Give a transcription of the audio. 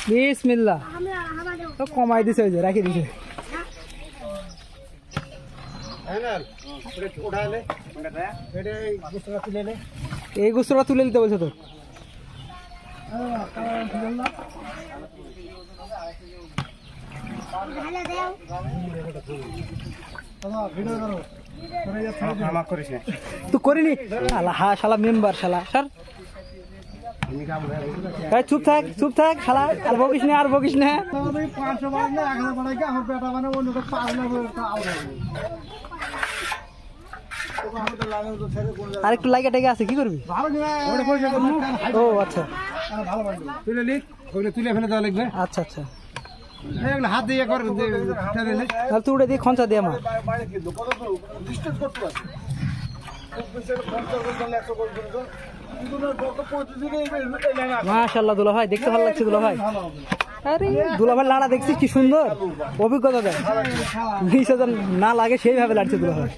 বিসমিল্লাহ তো কমাই দিছে ওই যে রাখি দিছে এই গোস্তটা তুলে নিতে বলছো তো তুই করিনি হা শালা মেম্বার শালা স্যার চুপ থাক শালা আর বকিস না আর একটু লাগে টেকে আছে কি করবি ও আচ্ছা তুলে ফেলে দেওয়া লাগবে আচ্ছা আচ্ছা হাত দিয়ে কর তুই উড়ে দিয়ে খঞ্চা দিয়ে আমার মাশাআল্লাহ দুলা ভাই দেখতে ভালো লাগছে দুলা ভাই আরে দুলা ভাই লাড়া দেখছিস কি সুন্দর অভিজ্ঞতা দেয় 20,000 না লাগে সেইভাবে লাড়ছে দুলা ভাই